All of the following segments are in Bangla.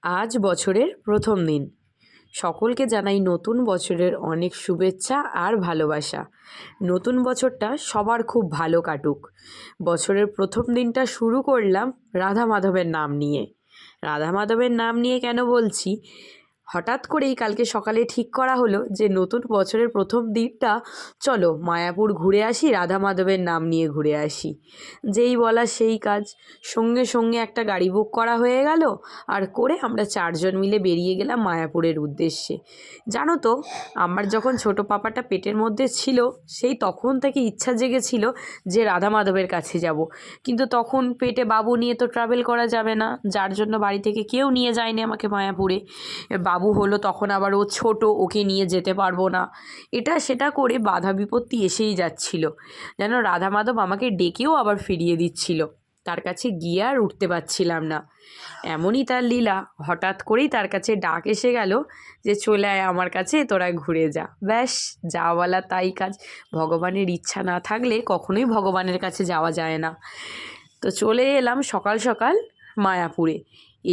আজ বছরের প্রথম দিন। সকলকে জানাই নতুন বছরের অনেক শুভেচ্ছা আর ভালোবাসা। নতুন বছরটা সবার খুব ভালো কাটুক। বছরের প্রথম দিনটা শুরু করলাম রাধা মাধবের নাম নিয়ে। রাধা মাধবের নাম নিয়ে কেন বলছি? হঠাৎ করেই কালকে সকালে ঠিক করা হলো যে নতুন বছরের প্রথম দিনটা চলো মায়াপুর ঘুরে আসি, রাধা মাধবের নাম নিয়ে ঘুরে আসি। যেই বলা সেই কাজ, সঙ্গে সঙ্গে একটা গাড়ি বুক করা হয়ে গেল, আর করে আমরা চারজন মিলে বেরিয়ে গেলাম মায়াপুরের উদ্দেশ্যে। জানো তো, আমার যখন ছোট পাপাটা পেটের মধ্যে ছিল সেই তখন থেকে ইচ্ছা জেগেছিল যে রাধা মাধবের কাছে যাব, কিন্তু তখন পেটে বাবু নিয়ে তো ট্রাভেল করা যাবে না, যার জন্য বাড়ি থেকে কেউ নিয়ে যায়নি আমাকে মায়াপুরে। বাবু হলো তখন আবার ও ছোট, ওকে নিয়ে যেতে পারবো না, এটা সেটা করে বাধা বিপত্তি এসেই যাচ্ছিল। যেন রাধা মাধব আমাকে ডেকেও আবার ফিরিয়ে দিচ্ছিল, তার কাছে গিয়ে আর উঠতে পারছিলাম না। এমনই তার লীলা, হঠাৎ করেই তার কাছে ডাক এসে গেল যে চলে আয় আমার কাছে, তোরা ঘুরে যা। ব্যাস, যা বলা তাই কাজ। ভগবানের ইচ্ছা না থাকলে কখনোই ভগবানের কাছে যাওয়া যায় না। তো চলে এলাম সকাল সকাল মায়াপুরে।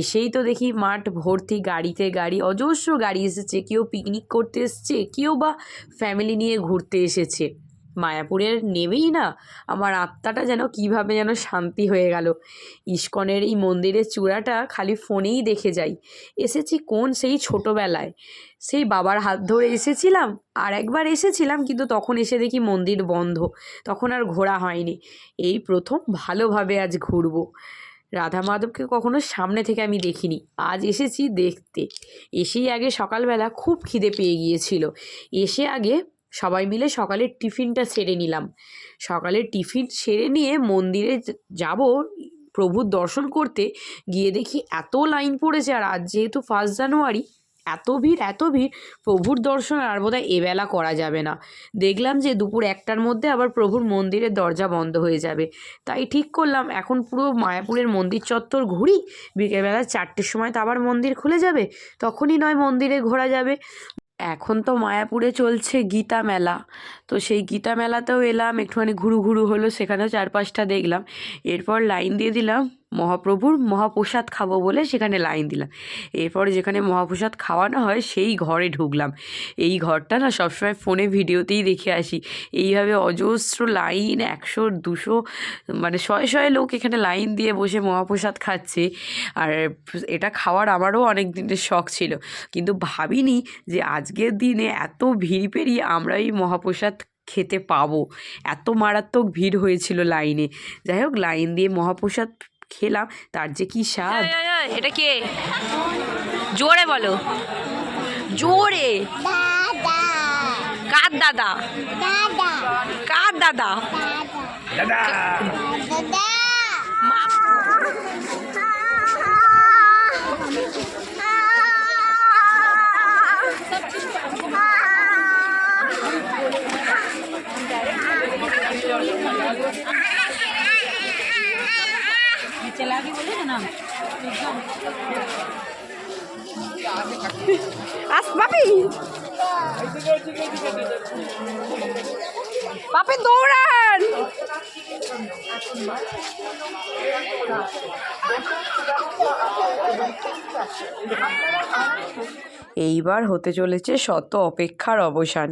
এসেই তো দেখি মাঠ ভর্তি গাড়িতে গাড়ি, অজস্র গাড়ি এসেছে। কেউ পিকনিক করতে এসছে, কেউ বা ফ্যামিলি নিয়ে ঘুরতে এসেছে। মায়াপুরের নেমেই না আমার আত্মাটা যেন কীভাবে যেন শান্তি হয়ে গেল। ইস্কনের এই মন্দিরের চূড়াটা খালি ফোনেই দেখে যাই। এসেছি কোন সেই ছোটোবেলায়, সেই বাবার হাত ধরে এসেছিলাম। আর একবার এসেছিলাম, কিন্তু তখন এসে দেখি মন্দির বন্ধ, তখন আর ঘোরা হয়নি। এই প্রথম ভালোভাবে আজ ঘুরবো। রাধা মাধবকে কখনো সামনে থেকে আমি দেখিনি, আজ এসেছি দেখতে। এসেই আগে সকালবেলা খুব খিদে পেয়ে গিয়েছিল। এসে আগে সবাই মিলে সকালের টিফিনটা সেরে নিলাম। সকালের টিফিন সেরে নিয়ে মন্দিরে যাব প্রভুর দর্শন করতে। গিয়ে দেখি এত লাইন পড়েছে, আর আজ যেহেতু 1 জানুয়ারি, এত ভিড় এত ভিড়, প্রভুর দর্শন আর বোধহয় এবেলা করা যাবে না। দেখলাম যে দুপুর 1টার মধ্যে আবার প্রভুর মন্দিরের দরজা বন্ধ হয়ে যাবে। তাই ঠিক করলাম এখন পুরো মায়াপুরের মন্দির চত্বর ঘুরি, বিকেলবেলা 4টের সময় তো আবার মন্দির খুলে যাবে, তখনই নয় মন্দিরে ঘোরা যাবে। এখন তো মায়াপুরে চলছে গীতা মেলা, তো সেই গীতা মেলাতেও এলাম, একটুখানি ঘুরু ঘুরু হলো, সেখানেও 4-5টা দেখলাম। এরপর লাইন দিয়ে দিলাম মহাপ্রভুর মহাপ্রসাদ খাবো বলে, সেখানে লাইন দিলাম। এরপর যেখানে মহাপ্রসাদ খাওয়ানো হয় সেই ঘরে ঢুকলাম। এই ঘরটা না সবসময় ফোনে ভিডিওতেই দেখে আসি। এইভাবে অজস্র লাইন, 100-200 মানে শয়ে শয়ে লোক এখানে লাইন দিয়ে বসে মহাপ্রসাদ খাচ্ছে। আর এটা খাওয়ার আমারও অনেক দিনের শখ ছিল, কিন্তু ভাবিনি যে আজকের দিনে এত ভিড় পেরিয়ে আমরা এই মহাপ্রসাদ খেতে পাবো। এত মারাত্মক ভিড় হয়েছিল লাইনে। যাই হোক, লাইন দিয়ে মহাপ্রসাদ খেলাম, তার যে কি স্বাদ। এটা কে? জোরে বলো, জোরে। কার দাদা? কার দাদা? পাপি পাপি দৌড়ান। এইবার হতে চলেছে শত অপেক্ষার অবসান।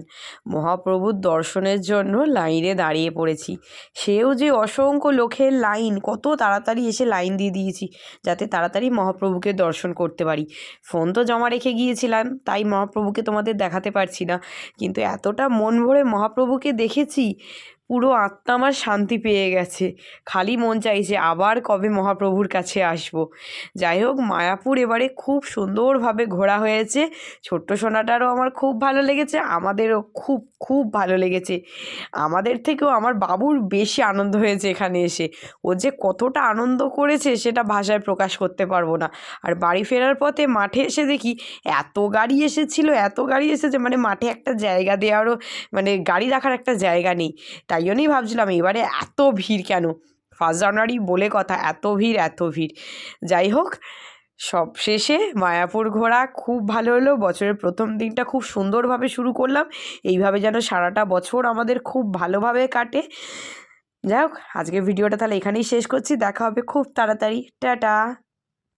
মহাপ্রভুর দর্শনের জন্য লাইনে দাঁড়িয়ে পড়েছি। সেও যে অসংখ্য লোকের লাইন, কত তাড়াতাড়ি এসে লাইন দিয়ে দিয়েছি যাতে তাড়াতাড়ি মহাপ্রভুকে দর্শন করতে পারি। ফোন তো জমা রেখে গিয়েছিলাম, তাই মহাপ্রভুকে তোমাদের দেখাতে পারছি না, কিন্তু এতটা মন ভরে মহাপ্রভুকে দেখেছি, পুরো আত্মা আমার শান্তি পেয়ে গেছে। খালি মন চাইছে আবার কবে মহাপ্রভুর কাছে আসব। যাই হোক, মায়াপুর এবারে খুব সুন্দরভাবে ঘোরা হয়েছে। ছোট্ট সোনাটারও আমার খুব ভালো লেগেছে, আমাদেরও খুব খুব ভালো লেগেছে। আমাদের থেকেও আমার বাবুর বেশি আনন্দ হয়েছে এখানে এসে। ও যে কতটা আনন্দ করেছে সেটা ভাষায় প্রকাশ করতে পারবো না। আর বাড়ি ফেরার পথে মাঠে এসে দেখি এত গাড়ি এসেছিলো, এত গাড়ি এসেছে, মানে মাঠে একটা জায়গা দেওয়ারও, মানে গাড়ি রাখার একটা জায়গা নেই। তাই জন্যই ভাবছিলাম এবারে এত ভিড় কেন, 1 জানুয়ারি বলে কথা, এত ভিড় এত ভিড়। যাই হোক, সব শেষে মায়াপুর ঘোরা খুব ভালো হলো। বছরের প্রথম দিনটা খুব সুন্দরভাবে শুরু করলাম, এইভাবে যেন সারাটা বছর আমাদের খুব ভালোভাবে কাটে। যাই হোক, আজকের ভিডিওটা তাহলে এখানেই শেষ করছি, দেখা হবে খুব তাড়াতাড়ি, টাটা।